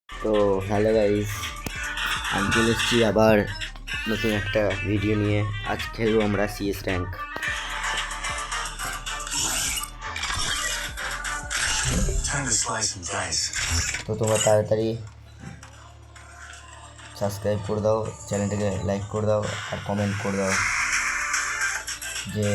তো hello guys, আমি চলে এসেছি আবার নতুন একটা ভিডিও নিয়ে। আজ খেলবো আমরা সিএস র্যাঙ্ক। তো তোমরা তাড়াতাড়ি সাবস্ক্রাইব করে দাও, চ্যানেলটাকে লাইক করে দাও আর কমেন্ট করে দাও যে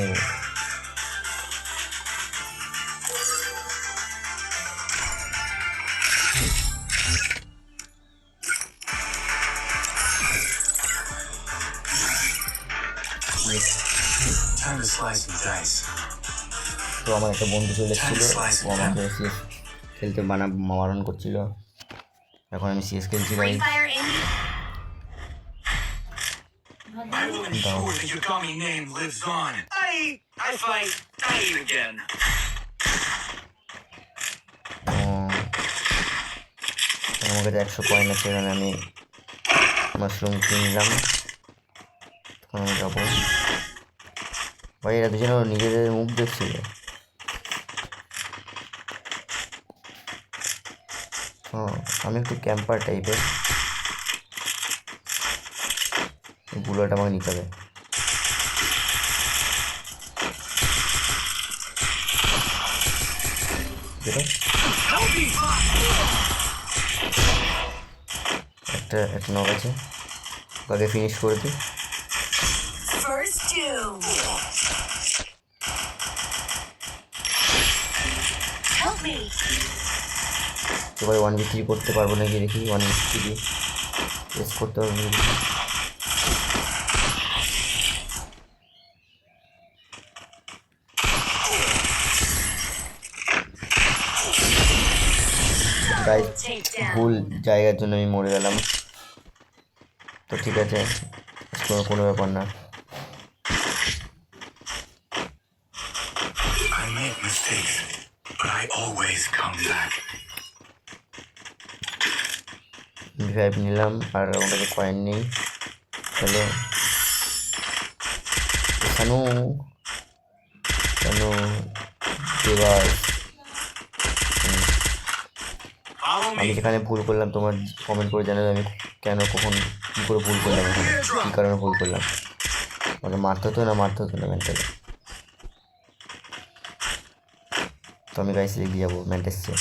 তো আমার একটা বন্ধু চলে এসেছিলো, ও আমাকে সিএস খেলতে বারণ করছিল। এখন আমি সিএস খেলছি ভাই। I will ensure that your Yutami name lives on. I fight dying again. আমার কাছে 100 কয়েন আছে, এখানে আমি মাশরুম কিনলাম। তখন আমি যাবো ভাই। এরা দুজনে নিজেদের মুখ দেখছিল। আমি একটু ক্যাম্পার টাইপের, বুলেট আমাকে নিতে হবে। একটা নক আছে, আগে ফিনিশ করে দিই। তো ভাই 1v3 করতে পারবো নাকি দেখি। 1v3 টেস করতে পারবো নাকি দেখি। গাইস, ভুল জায়গার জন্য আমি মরে গেলাম। তো ঠিক আছে, কোনো ব্যাপার না। I make mistakes, but I always come back. V5 নিলাম আর আমার কাছে কয়েন নেই। চলো কেন দেবাস, আমি যেখানে ভুল করলাম তোমার কমেন্ট করে জানাবে আমি কেন কখন কী করে ভুল করলাম, এখানে কী কারণে ভুল করলাম। মানে মারতে হতো না মেন্টালে। তো আমি গাইস এগিয়ে যাবো ম্যান্টেসে।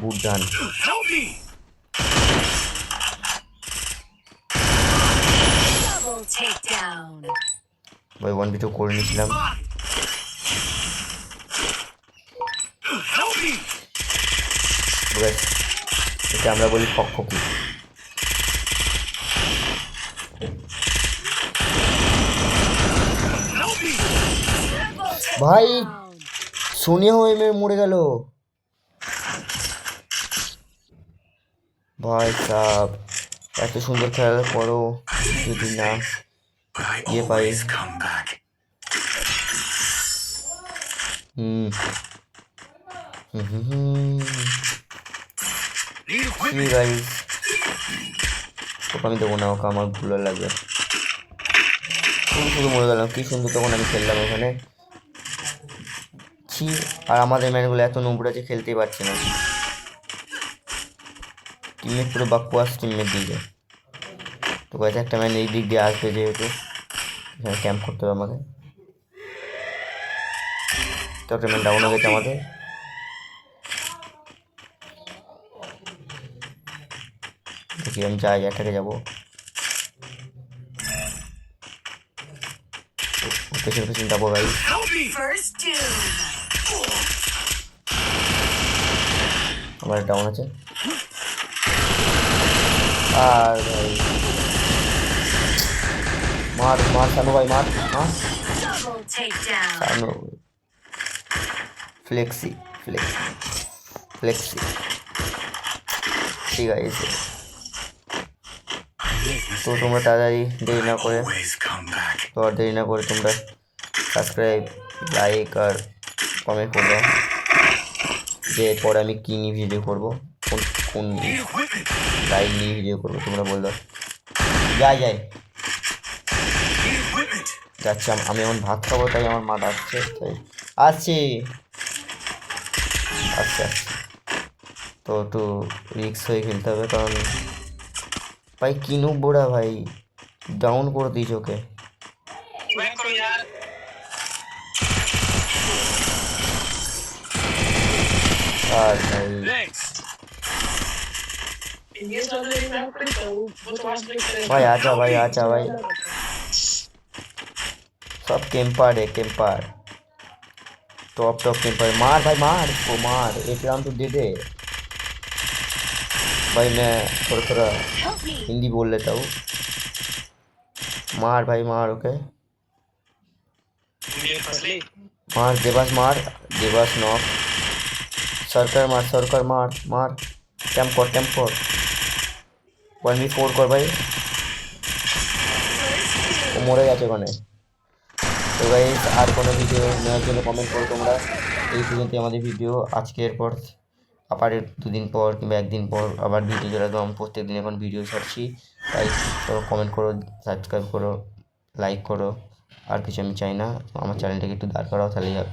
গুড ডান ভাই, 1v2 করে নিয়েছিলাম। এটা আমরা বলি ফকফকি। ভাই সোনিয়া হয়ে মরে গেল ভাই সাব। এত সুন্দর খেলার পরও যদি না ইয়ে পাই। গাইস ওকে আমি দেবো না, ওকে আমার ভুলো লাগবে। শুধু মরে গেলাম, কি সুন্দর তখন আমি খেললাম ওখানে। আর আমাদের ম্যানগুলো এত নোংরা যে খেলতেই পারছে না। টিমমেট পুরো বাকুয়াস টিমমেট দিকে। তো গাইস একটা ম্যান এই দিক দিয়ে আসবে, যেহেতু এখানে ক্যাম্প করতে হবে আমাকে। তো একটা ম্যান ডাউন হয়ে গেছে আমাদের। দেখি আমি যাই, একটাকে যাবো। পেছনে যাবো ভাই। আমার ডাউন আছে আর ভাই মার সানু ভাই, মার সানু। ফ্লেক্সি ঠিক আছে। তো তোমরা তাড়াতাড়ি দেরি না করে তোমরা সাবস্ক্রাইব, লাইক আর কমেন্ট করবে যে এরপরে আমি কী নিয়ে ভিডিও করবো, কোন Need equipment. লাইন নিয়ে ভিডিও করবো তোমরা বললো। যাই Need equipment. যাচ্ছি আমি এখন ভাত খাবো, তাই আমার মা ডাকছে, তাই আসছি আচ্ছা। তো একটু রিক্স হয়ে খেলতে হবে, কারণ ভাই কিনুক বোড়া ভাই, ডাউন করে দিয়েছ ওকে। আর ভাই Thanks. ভাই আচ্ছা ভাই আচ্ছা ভাই, সব কেম্পার है केम्पार, टॉप केम्पार। मार भाई मार इसको, मार एक राउंड तो दे दे भाई। मैं थोड़ा थोड़ा हिंदी बोल लेता हूँ। मार भाई मार, ओके मार देवास, मार देवास नॉक। सरकार मार, सरकार मार मार, कैम्प कर 1v4 कर भाई, ও মরে গেছে ওখানে। তো গাইস আর কোনো ভিডিও নেওয়ার জন্য কমেন্ট করো তোমরা। এই পর্যন্ত আমাদের ভিডিও আজকে, এরপর আবার 2 দিন পর কিংবা 1 দিন পর আবার ভিডিও চলে আসবো। আমি প্রত্যেক দিন এখন ভিডিও ছাড়ছি, তাই কমেন্ট করো, সাবস্ক্রাইব করো, লাইক করো। আর কিছু আমি চাই না, আমার চ্যানেলটাকে একটু দাঁড় করাও তাহলেই হবে।